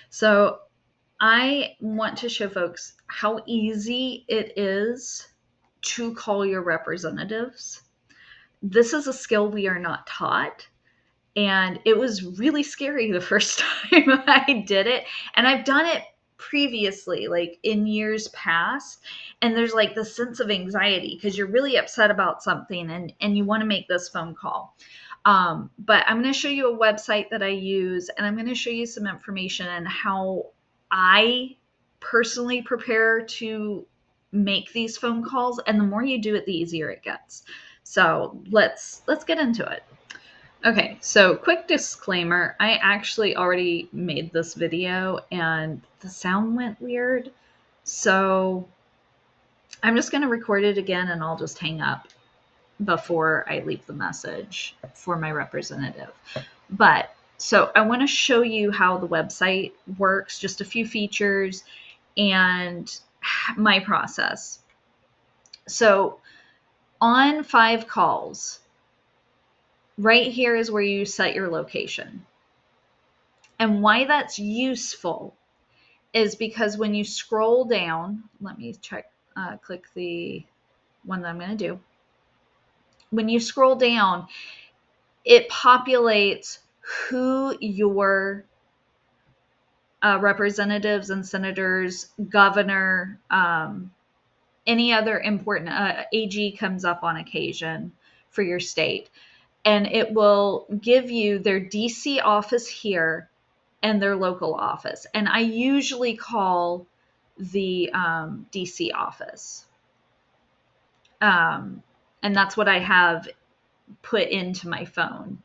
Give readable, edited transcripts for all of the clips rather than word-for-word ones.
So I want to show folks how easy it is to call your representatives. This is a skill we are not taught. And it was really scary the first time I did it. And I've done it previously, like in years past. And there's like this sense of anxiety because you're really upset about something and you want to make this phone call. But I'm going to show you a website that I use, and I'm going to show you some information on how I personally prepare to make these phone calls. And the more you do it, the easier it gets. So let's get into it. Okay, so quick disclaimer, I actually already made this video and the sound went weird. So I'm just going to record it again and I'll just hang up before I leave the message for my representative. But so I want to show you how the website works, just a few features and my process. So on 5 calls, right here is where you set your location. And why that's useful is because when you scroll down, let me check, click the one that I'm going to do. When you scroll down, it populates who your representatives and senators, governor, any other important AG comes up on occasion for your state. And it will give you their DC office here and their local office. And I usually call the DC office. And that's what I have put into my phone.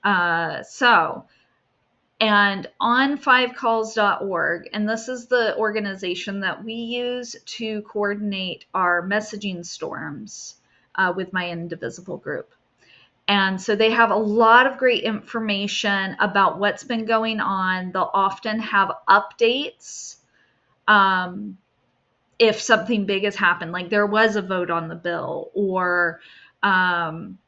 And on 5calls.org, and this is the organization that we use to coordinate our messaging storms with my Indivisible group. And so they have a lot of great information about what's been going on. They'll often have updates if something big has happened, like there was a vote on the bill, or one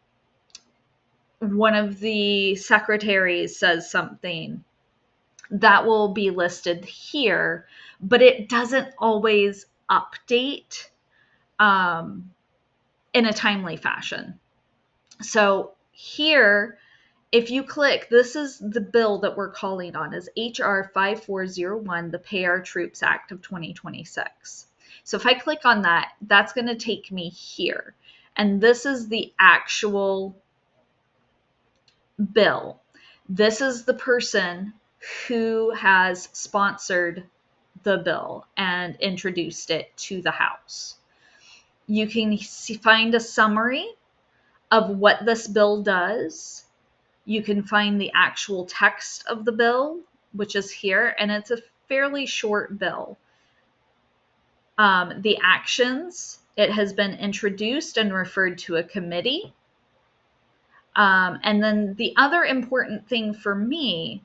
of the secretaries says something, that will be listed here, but it doesn't always update in a timely fashion. So here, if you click, this is the bill that we're calling on, is HR 5401, the Pay Our Troops Act of 2026. So if I click on that, that's going to take me here. And this is the actual bill. This is the person who has sponsored the bill and introduced it to the House. You can find a summary of what this bill does. You can find the actual text of the bill, which is here, and it's a fairly short bill. The actions, it has been introduced and referred to a committee. And then the other important thing for me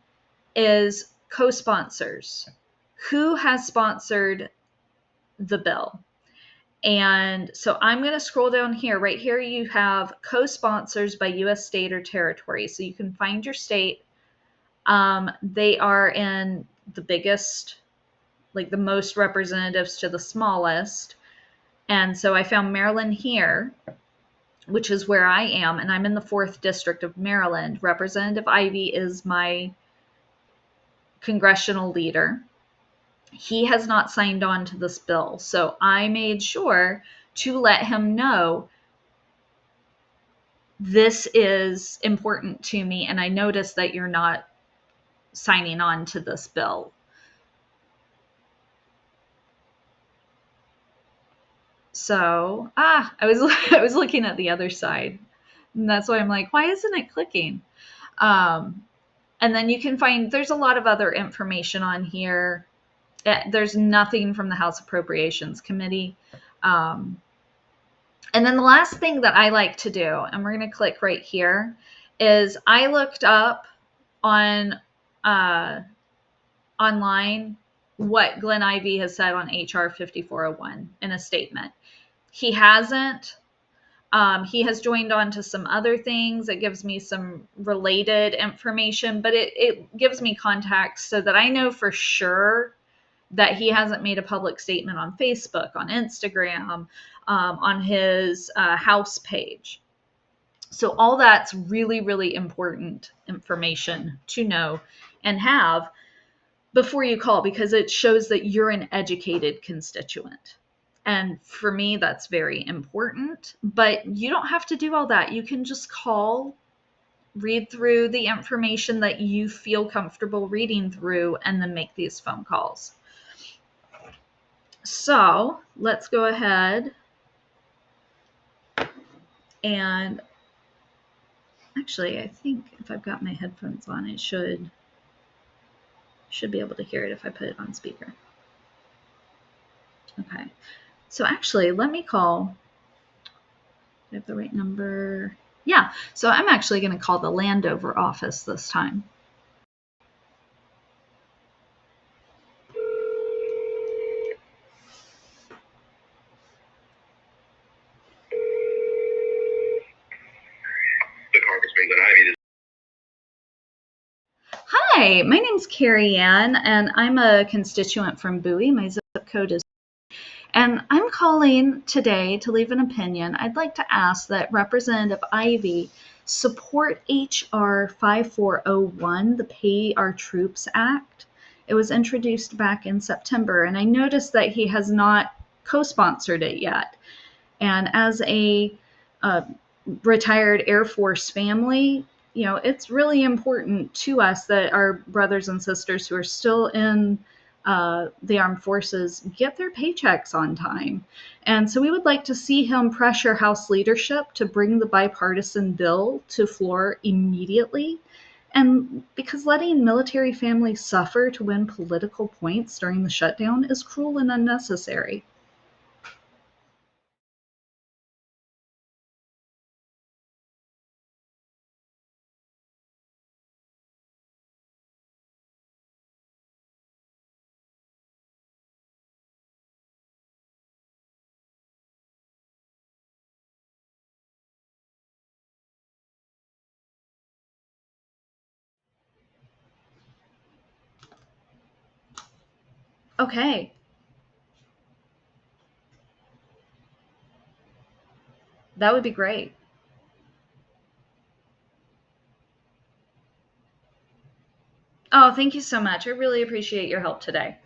is co-sponsors. Who has sponsored the bill? And so I'm going to scroll down here. Right here you have co-sponsors by U.S. state or territory. So you can find your state. They are in the biggest, like the most representatives to the smallest. And so I found Maryland here, which is where I am, and I'm in the 4th District of Maryland. Representative Ivey is my congressional leader. He has not signed on to this bill, so I made sure to let him know this is important to me, and I noticed that you're not signing on to this bill. So, I was looking at the other side, and that's why I'm like, why isn't it clicking? And then you can find, there's a lot of other information on here. There's nothing from the House Appropriations Committee. And then the last thing that I like to do, and we're going to click right here, is I looked up on online what Glenn Ivey has said on HR 5401 in a statement. He hasn't He has joined on to some other things. It gives me some related information, but it gives me context so that I know for sure that he hasn't made a public statement on Facebook, on Instagram, on his house page. So all that's really, really important information to know and have before you call, because it shows that you're an educated constituent. And for me, that's very important. But you don't have to do all that. You can just call, read through the information that you feel comfortable reading through, and then make these phone calls. So let's go ahead and actually, I think if I've got my headphones on, it should be able to hear it if I put it on speaker. Okay. So actually, let me call. Do I have the right number? Yeah. So I'm actually going to call the Landover office this time. Hi, my name's Carrie Ann, and I'm a constituent from Bowie. My zip code is, and I'm calling today to leave an opinion. I'd like to ask that Representative Ivey support H.R. 5401, the Pay Our Troops Act. It was introduced back in September, and I noticed that he has not co-sponsored it yet. And as a retired Air Force family, you know, it's really important to us that our brothers and sisters who are still in the armed forces get their paychecks on time. And so we would like to see him pressure House leadership to bring the bipartisan bill to floor immediately. And because letting military families suffer to win political points during the shutdown is cruel and unnecessary. Okay. That would be great. Oh, thank you so much. I really appreciate your help today.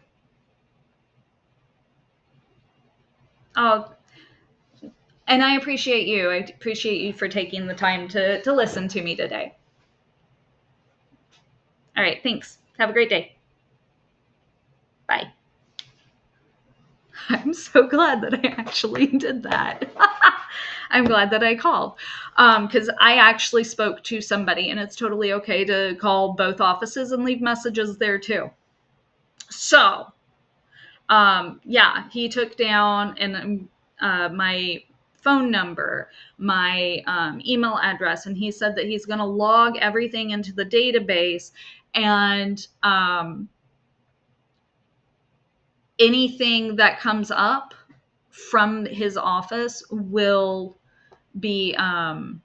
Oh, and I appreciate you. I appreciate you for taking the time to listen to me today. All right, thanks. Have a great day. Bye. I'm so glad that I actually did that. I'm glad that I called because I actually spoke to somebody, and it's totally okay to call both offices and leave messages there too. So, yeah, he took down and my phone number, my email address, and he said that he's going to log everything into the database, and anything that comes up from his office will be I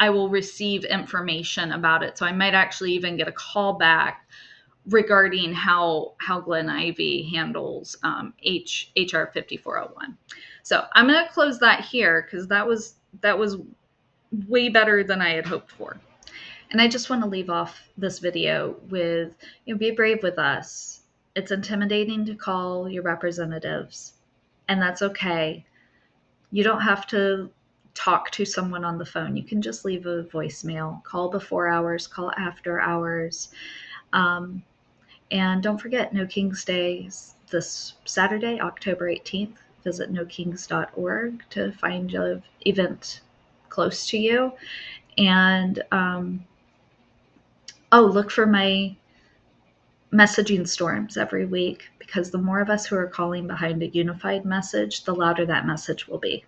will receive information about it. So I might actually even get a call back regarding how Glenn Ivey handles HR 5401. So I'm going to close that here because that was way better than I had hoped for. And I just want to leave off this video with, you know, be brave with us. It's intimidating to call your representatives, and that's okay. You don't have to talk to someone on the phone. You can just leave a voicemail. Call before hours, call after hours. And don't forget, No King's Day is this Saturday, October 18th. Visit nokings.org to find an event close to you. And look for my messaging storms every week, because the more of us who are calling behind a unified message, the louder that message will be.